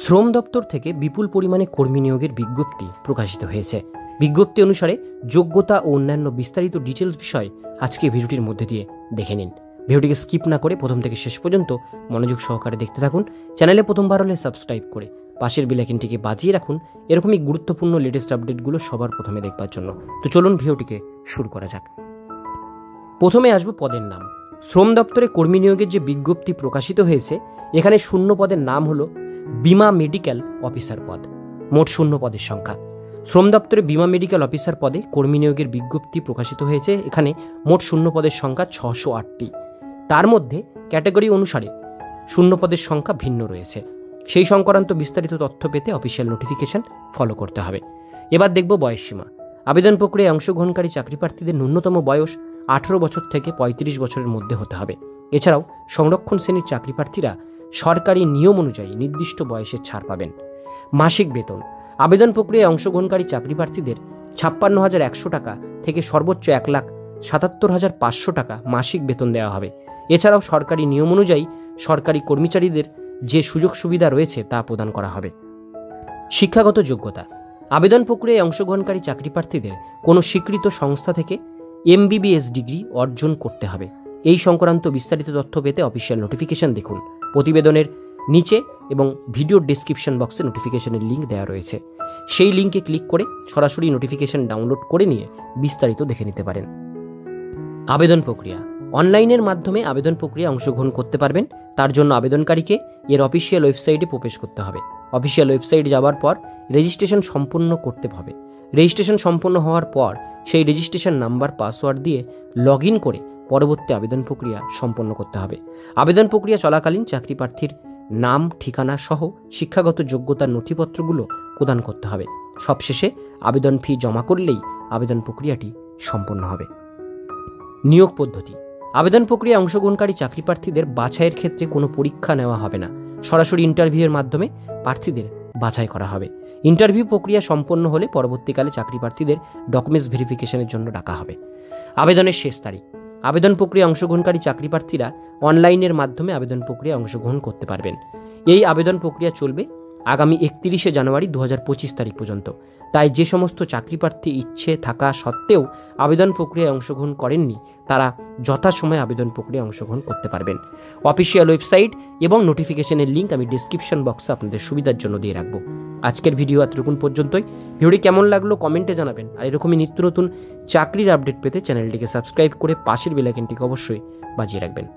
শ্রম দপ্তর থেকে বিপুল পরিমাণে কর্মী নিয়োগের বিজ্ঞপ্তি প্রকাশিত হয়েছে। বিজ্ঞপ্তি অনুসারে যোগ্যতা ও অন্যান্য বিস্তারিত ডিটেলস বিষয় আজকে ভিডিওটির মধ্যে দিয়ে দেখে নিন। ভিডিওটিকে স্কিপ না করে প্রথম থেকে শেষ পর্যন্ত মনোযোগ সহকারে দেখতে থাকুন। চ্যানেলে প্রথমবার হলে সাবস্ক্রাইব করে পাশের বেল আইকনটিকে বাজিয়ে রাখুন এরকমই গুরুত্বপূর্ণ লেটেস্ট আপডেটগুলো সবার প্রথমে দেখবার জন্য। তো চলুন ভিডিওটিকে শুরু করা যাক। প্রথমে আসবো পদের নাম। শ্রম দপ্তরে কর্মী নিয়োগের যে বিজ্ঞপ্তি প্রকাশিত হয়েছে, এখানে শূন্য পদের নাম হলো বিমা মেডিকেল অফিসার পদ। মোট শূন্য পদের সংখ্যা। শ্রম দপ্তরে বিমা মেডিকেল অফিসার পদে কর্মী নিয়োগের বিজ্ঞপ্তি প্রকাশিত হয়েছে। এখানে মোট শূন্য পদের সংখ্যা 608টি। তার মধ্যে ক্যাটাগরি অনুসারে শূন্য পদের সংখ্যা ভিন্ন রয়েছে। সেই সংক্রান্ত বিস্তারিত তথ্য পেতে অফিসিয়াল নোটিফিকেশন ফলো করতে হবে। এবার দেখব বয়সসীমা। আবেদন প্রক্রিয়ায় অংশগ্রহণকারী চাকরি প্রার্থীদের ন্যূনতম বয়স 18 বছর থেকে 35 বছরের মধ্যে হতে হবে। এছাড়াও সংরক্ষণ শ্রেণীর চাকরি প্রার্থীরা সরকারি নিয়ম অনুযায়ী নির্দিষ্ট বয়সের ছাড় পাবেন। মাসিক বেতন। আবেদন প্রক্রিয়ায় অংশগ্রহণকারী চাকরি প্রার্থীদের 56,100 টাকা থেকে সর্বোচ্চ 1,77,500 টাকা মাসিক বেতন দেওয়া হবে। এছাড়াও সরকারি নিয়ম অনুযায়ী সরকারি কর্মচারীদের যে সুযোগ সুবিধা রয়েছে তা প্রদান করা হবে। শিক্ষাগত যোগ্যতা। আবেদন প্রক্রিয়ায় অংশগ্রহণকারী চাকরি প্রার্থীদের কোনো স্বীকৃত সংস্থা থেকে MBBS ডিগ্রি অর্জন করতে হবে। এই সংক্রান্ত বিস্তারিত তথ্য পেতে অফিসিয়াল নোটিফিকেশন দেখুন। প্রতিবেদনের নিচে এবং ভিডিওর ডেসক্রিপশন বক্সে নোটিফিকেশনের লিঙ্ক দেওয়া রয়েছে। সেই লিঙ্কে ক্লিক করে সরাসরি নোটিফিকেশন ডাউনলোড করে নিয়ে বিস্তারিত দেখে নিতে পারেন। আবেদন প্রক্রিয়া। অনলাইনের মাধ্যমে আবেদন প্রক্রিয়া অংশগ্রহণ করতে পারবেন। তার জন্য আবেদনকারীকে এর অফিসিয়াল ওয়েবসাইটে প্রবেশ করতে হবে। অফিসিয়াল ওয়েবসাইট যাওয়ার পর রেজিস্ট্রেশন সম্পূর্ণ করতে হবে। রেজিস্ট্রেশন সম্পন্ন হওয়ার পর সেই রেজিস্ট্রেশন নাম্বার পাসওয়ার্ড দিয়ে লগ ইন করে পরবর্তী আবেদন প্রক্রিয়া সম্পন্ন করতে হবে। আবেদন প্রক্রিয়া চলাকালীন চাকরি প্রার্থীর নাম, ঠিকানা সহ শিক্ষাগত যোগ্যতার নথিপত্রগুলো প্রদান করতে হবে। সবশেষে আবেদন ফি জমা করলেই আবেদন প্রক্রিয়াটি সম্পন্ন হবে। নিয়োগ পদ্ধতি। আবেদন প্রক্রিয়ায় অংশগ্রহণকারী চাকরি প্রার্থীদের বাছাইয়ের ক্ষেত্রে কোনো পরীক্ষা নেওয়া হবে না। সরাসরি ইন্টারভিউয়ের মাধ্যমে প্রার্থীদের বাছাই করা হবে। ইন্টারভিউ প্রক্রিয়া সম্পন্ন হলে পরবর্তীকালে চাকরি প্রার্থীদের ডকুমেন্টস ভেরিফিকেশনের জন্য ডাকা হবে। আবেদনের শেষ তারিখ। আবেদন প্রক্রিয়ায় অংশগ্রহণকারী চাকরি প্রার্থীরা অনলাইনের মাধ্যমে আবেদন প্রক্রিয়ায় অংশগ্রহণ করতে পারবেন। এই আবেদন প্রক্রিয়া চলবে আগামী 31শে জানুয়ারি 2025 তারিখ পর্যন্ত। তাই যে সমস্ত চাকরি প্রার্থী ইচ্ছে থাকা সত্ত্বেও আবেদন প্রক্রিয়ায় অংশগ্রহণ করেননি, তারা যথাসময়ে আবেদন প্রক্রিয়ায় অংশগ্রহণ করতে পারবেন। অফিসিয়াল ওয়েবসাইট এবং নোটিফিকেশনের লিঙ্ক আমি ডিসক্রিপশন বক্সে আপনাদের সুবিধার জন্য দিয়ে রাখবো। আজকের ভিডিও এতটুকুন পর্যন্তই। ভিডিওটি কেমন লাগলো কমেন্টে জানাবেন। আর এরকমই নিত্য নতুন চাকরির আপডেট পেতে চ্যানেলটিকে সাবস্ক্রাইব করে পাশের বেল আইকনটিকে অবশ্যই বাজিয়ে রাখবেন।